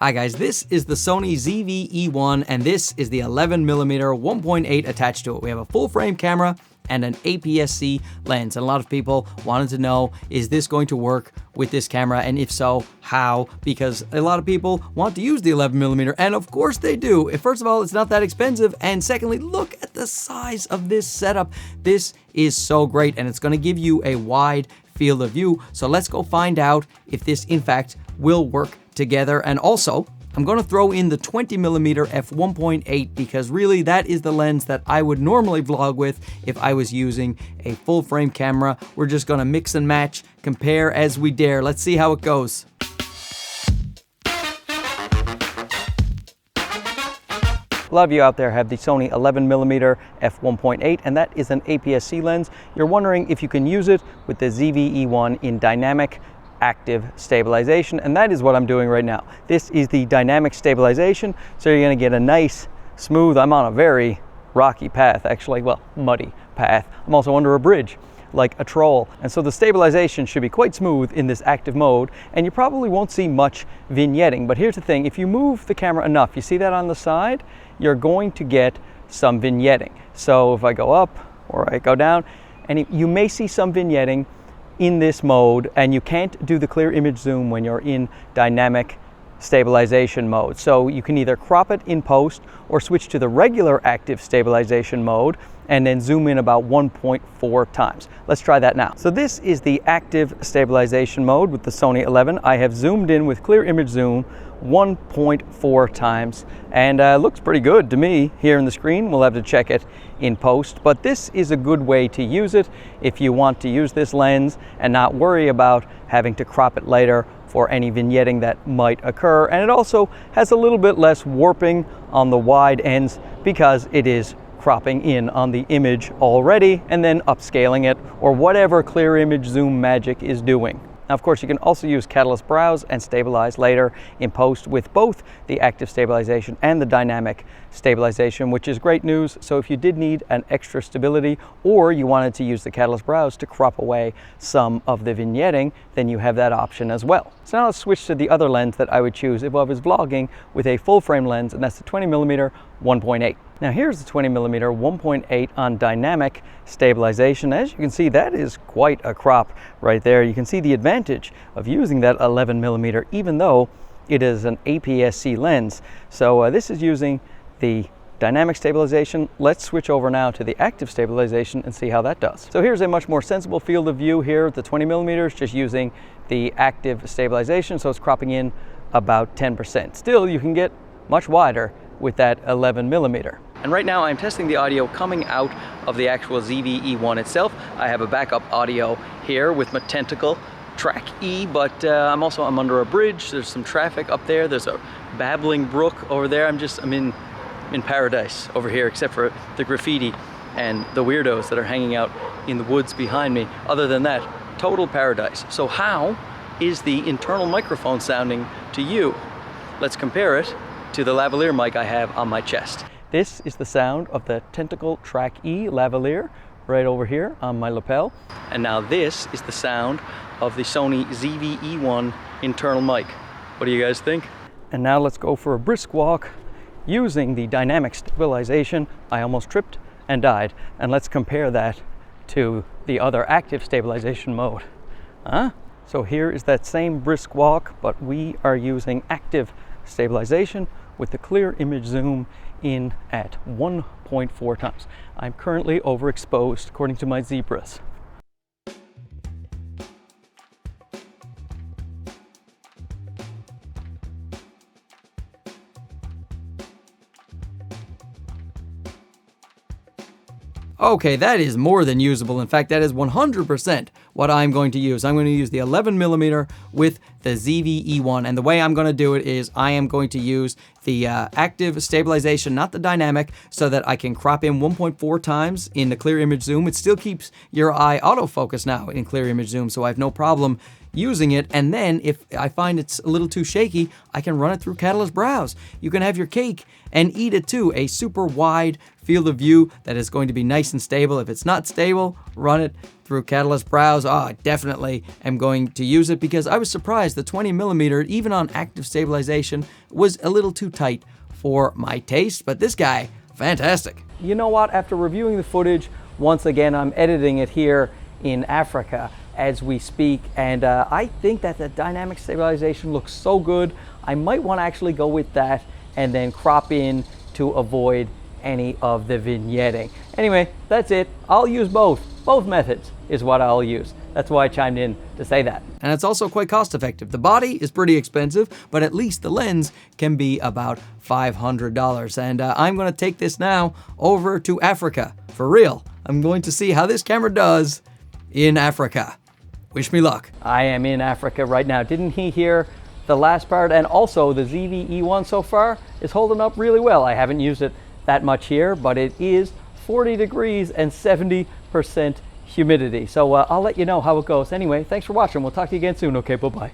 Hi guys, this is the Sony Zv-E1 and this is the 11mm 1.8 attached to it. We have a full frame camera and an APS-C lens. And a lot of people wanted to know, is this going to work with this camera? And if so, how? Because a lot of people want to use the 11mm, and of course they do. First of all, it's not that expensive. And secondly, look at the size of this setup. This is so great, and it's gonna give you a wide field of view. So let's go find out if this in fact will work together. And also, I'm going to throw in the 20mm f1.8 because really that is the lens that I would normally vlog with if I was using a full frame camera. We're just going to mix and match, compare as we dare. Let's see how it goes. A lot of you out there have the Sony 11mm f1.8, and that is an APS-C lens. You're wondering if you can use it with the Zv-E1 in dynamic active stabilization, and that is what I'm doing right now. This is the dynamic stabilization, so you're going to get a nice smooth, I'm on a very rocky path actually, well, muddy path. I'm also under a bridge like a troll, and so the stabilization should be quite smooth in this active mode, and you probably won't see much vignetting. But here's the thing, if you move the camera enough, you see that on the side, you're going to get some vignetting. So if I go up or I go down, and you may see some vignetting in this mode, and you can't do the clear image zoom when you're in dynamic stabilization mode. So you can either crop it in post or switch to the regular active stabilization mode and then zoom in about 1.4 times. Let's try that now. So this is the active stabilization mode with the Sony 11. I have zoomed in with clear image zoom 1.4 times, and looks pretty good to me here in the screen. We'll have to check it in post, but this is a good way to use it if you want to use this lens and not worry about having to crop it later for any vignetting that might occur. And it also has a little bit less warping on the wide ends because it is cropping in on the image already and then upscaling it, or whatever clear image zoom magic is doing. Now, of course, you can also use Catalyst Browse and stabilize later in post with both the active stabilization and the dynamic stabilization, which is great news. So if you did need an extra stability, or you wanted to use the Catalyst Browse to crop away some of the vignetting, then you have that option as well. So now let's switch to the other lens that I would choose if I was vlogging with a full frame lens, and that's the 20mm 1.8. Now here's the 20mm 1.8 on dynamic stabilization. As you can see, that is quite a crop right there. You can see the advantage of using that 11mm, even though it is an APS-C lens. So this is using the dynamic stabilization. Let's switch over now to the active stabilization and see how that does. So here's a much more sensible field of view here at the 20mm, just using the active stabilization. So it's cropping in about 10%. Still, you can get much wider with that 11mm. And right now I'm testing the audio coming out of the actual Zv-E1 itself. I have a backup audio here with my Tentacle Track E, but I'm under a bridge. There's some traffic up there. There's a babbling brook over there. I'm in paradise over here, except for the graffiti and the weirdos that are hanging out in the woods behind me. Other than that, total paradise. So how is the internal microphone sounding to you? Let's compare it to the lavalier mic I have on my chest. This is the sound of the Tentacle Track E lavalier right over here on my lapel. And now this is the sound of the Sony Zv-E1 internal mic. What do you guys think? And now let's go for a brisk walk using the dynamic stabilization. I almost tripped and died. And let's compare that to the other active stabilization mode. So here is that same brisk walk, but we are using active stabilization with the clear image zoom in at 1.4 times. I'm currently overexposed according to my zebras. Okay, that is more than usable. In fact, that is 100% what I'm going to use. I'm going to use the 11mm with the Zv-E1, and the way I'm going to do it is I am going to use the active stabilization, not the dynamic, so that I can crop in 1.4 times in the clear image zoom. It still keeps your eye autofocus now in clear image zoom, so I have no problem using it, and then if I find it's a little too shaky, I can run it through Catalyst Browse. You can have your cake and eat it too. A super wide field of view that is going to be nice and stable. If it's not stable, run it through Catalyst Browse. I definitely am going to use it because I was surprised the 20mm, even on active stabilization, was a little too tight for my taste, but this guy, fantastic. You know what? After reviewing the footage, once again, I'm editing it here in Africa as we speak, and I think that the dynamic stabilization looks so good. I might want to actually go with that and then crop in to avoid any of the vignetting. Anyway, that's it. I'll use both. Both methods is what I'll use. That's why I chimed in to say that. And it's also quite cost effective. The body is pretty expensive, but at least the lens can be about $500. And I'm going to take this now over to Africa. For real. I'm going to see how this camera does in Africa. Wish me luck. I am in Africa right now. Didn't he hear the last part? And also the Zv-E1 so far is holding up really well. I haven't used it that much here, but it is 40 degrees and 70% humidity. So I'll let you know how it goes. Anyway, thanks for watching. We'll talk to you again soon. Okay, bye-bye.